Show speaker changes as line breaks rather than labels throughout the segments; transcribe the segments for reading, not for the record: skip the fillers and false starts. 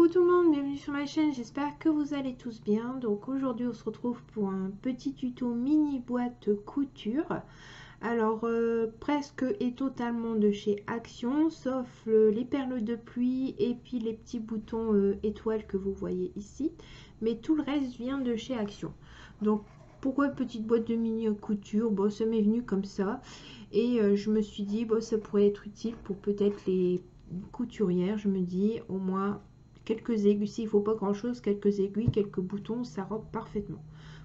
Coucou tout le monde, bienvenue sur ma chaîne, j'espère que vous allez tous bien. Donc aujourd'hui on se retrouve pour un petit tuto mini boîte couture. Alors presque et totalement de chez Action, sauf les perles de pluie et puis les petits boutons étoiles que vous voyez ici. Mais tout le reste vient de chez Action. Donc pourquoi petite boîte de mini couture? Bon, ça m'est venu comme ça. Et je me suis dit, bon, ça pourrait être utile pour peut-être les couturières. Je me dis au moins quelques aiguilles, s'il ne faut pas grand chose, quelques aiguilles, quelques boutons, ça rentre parfaitement.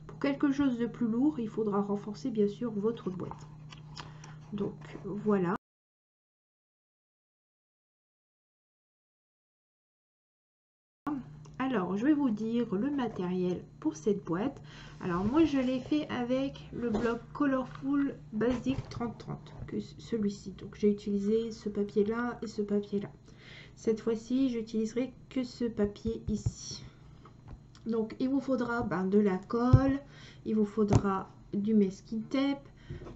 Pour quelque chose de plus lourd, il faudra renforcer bien sûr votre boîte. Donc voilà. Alors je vais vous dire le matériel pour cette boîte. Alors moi je l'ai fait avec le bloc Colorful Basic 3030, que celui-ci. Donc j'ai utilisé ce papier là et ce papier là. Cette fois-ci j'utiliserai que ce papier ici. Donc il vous faudra de la colle, il vous faudra du masking tape,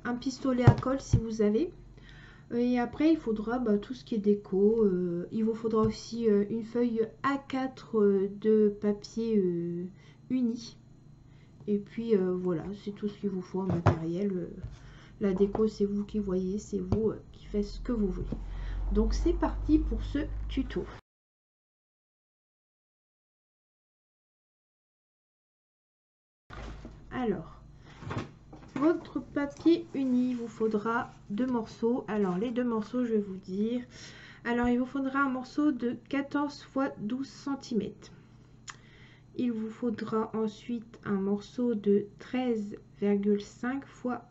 un pistolet à colle si vous avez, et après il faudra tout ce qui est déco. Il vous faudra aussi une feuille A4 de papier uni, et puis voilà, c'est tout ce qu'il vous faut en matériel. La déco c'est vous qui voyez, c'est vous qui faites ce que vous voulez. Donc c'est parti pour ce tuto. Alors, votre papier uni, il vous faudra 2 morceaux. Alors, les 2 morceaux, je vais vous dire. Alors, il vous faudra un morceau de 14 x 12 cm. Il vous faudra ensuite un morceau de 13,5 x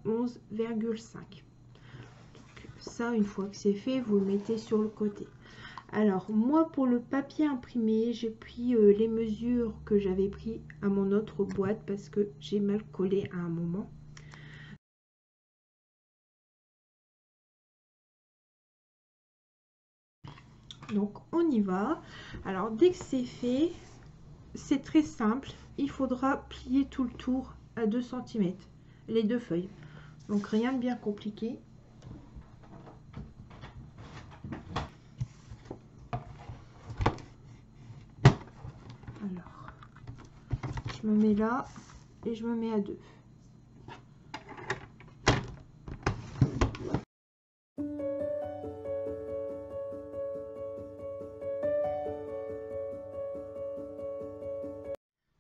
11,5. Ça, une fois que c'est fait, vous le mettez sur le côté. Alors, moi, pour le papier imprimé, j'ai pris les mesures que j'avais pris à mon autre boîte parce que j'ai mal collé à un moment. Donc, on y va. Alors, dès que c'est fait, c'est très simple. Il faudra plier tout le tour à 2 cm, les 2 feuilles. Donc, rien de bien compliqué. Alors, je me mets là et je me mets à 2.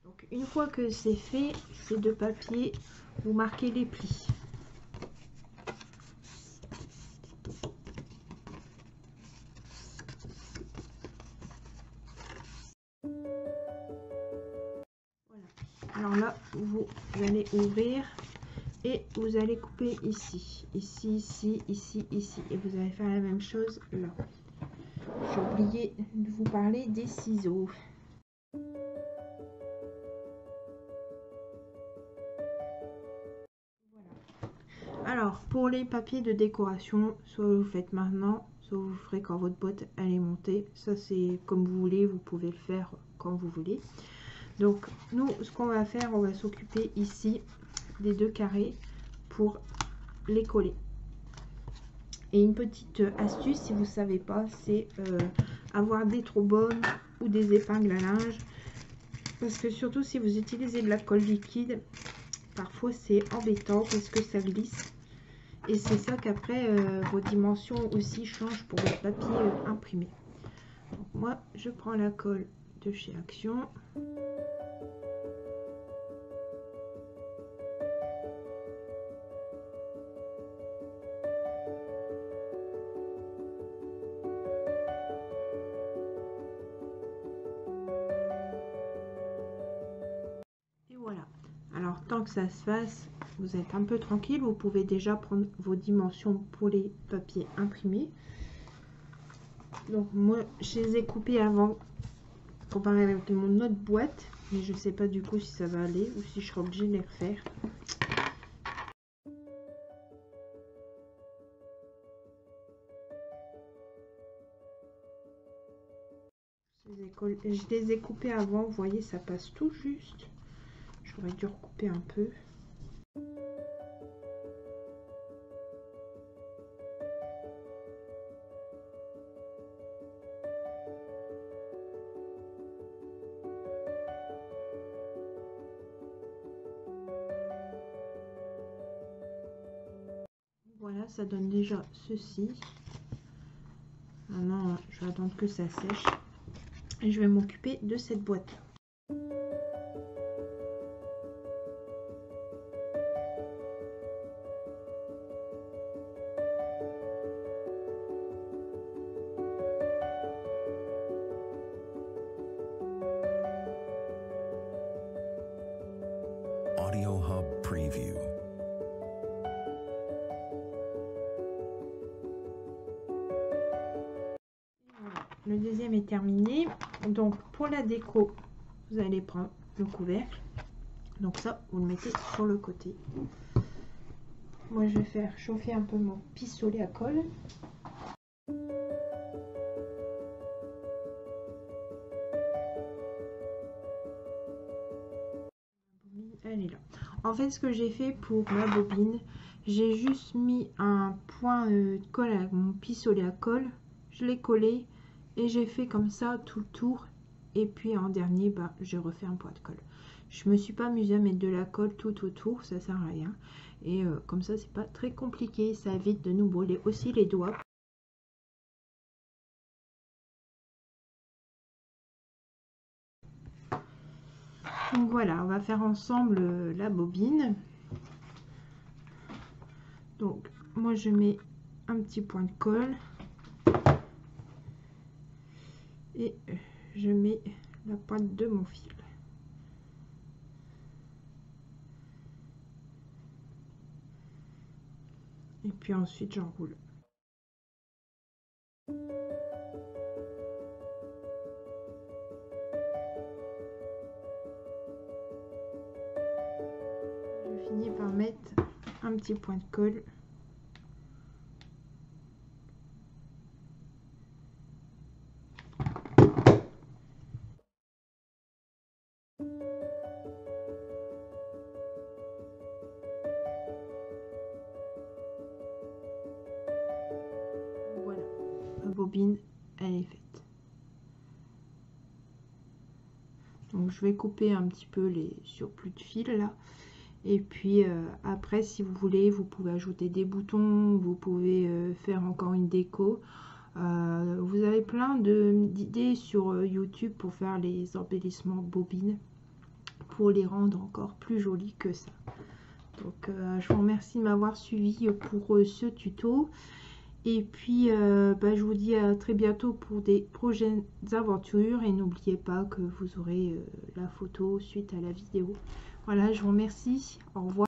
Donc, une fois que c'est fait, ces 2 papiers, vous marquez les plis. Voilà. Alors là, vous allez ouvrir et vous allez couper ici, ici, ici, ici, ici, et vous allez faire la même chose là. J'ai oublié de vous parler des ciseaux. Voilà. Alors pour les papiers de décoration, soit vous faites maintenant, soit vous ferez quand votre boîte elle est montée. Ça c'est comme vous voulez, vous pouvez le faire quand vous voulez. Donc nous ce qu'on va faire, on va s'occuper ici des 2 carrés pour les coller. Et une petite astuce, si vous ne savez pas, c'est avoir des trombones ou des épingles à linge. Parce que surtout si vous utilisez de la colle liquide, parfois c'est embêtant parce que ça glisse. Et c'est ça qu'après vos dimensions aussi changent pour votre papier imprimé. Donc moi je prends la colle de chez Action. Alors tant que ça se fasse, vous êtes un peu tranquille, vous pouvez déjà prendre vos dimensions pour les papiers imprimés. Donc moi je les ai coupés avant comparé avec mon autre boîte, mais je sais pas du coup si ça va aller ou si je serai obligée de les refaire. Je les ai coupés avant, vous voyez ça passe tout juste. J'aurais dû recouper un peu. Voilà, ça donne déjà ceci. Maintenant, je vais attendre que ça sèche et je vais m'occuper de cette boîte.
Audio Hub Preview.
Le deuxième est terminé. Donc pour la déco, vous allez prendre le couvercle. Donc ça, vous le mettez sur le côté. Moi, je vais faire chauffer un peu mon pistolet à colle. Elle est là. En fait, ce que j'ai fait pour ma bobine, j'ai juste mis un point de colle avec mon pistolet à colle. Je l'ai collé et j'ai fait comme ça tout le tour. Et puis en dernier, j'ai refait un point de colle. Je me suis pas amusée à mettre de la colle tout autour, ça sert à rien. Et comme ça, c'est pas très compliqué, ça évite de nous brûler aussi les doigts. Donc voilà, on va faire ensemble la bobine. Donc moi je mets un petit point de colle et je mets la pointe de mon fil. Et puis ensuite j'enroule. Je finis par mettre un petit point de colle. Voilà, ma bobine, elle est faite. Donc je vais couper un petit peu les surplus de fil là. Et puis après, si vous voulez, vous pouvez ajouter des boutons, vous pouvez faire encore une déco. Vous avez plein d'idées sur YouTube pour faire les embellissements de bobines, pour les rendre encore plus jolis que ça. Donc je vous remercie de m'avoir suivi pour ce tuto. Et puis je vous dis à très bientôt pour des prochaines aventures. Et n'oubliez pas que vous aurez la photo suite à la vidéo. Voilà, je vous remercie. Au revoir.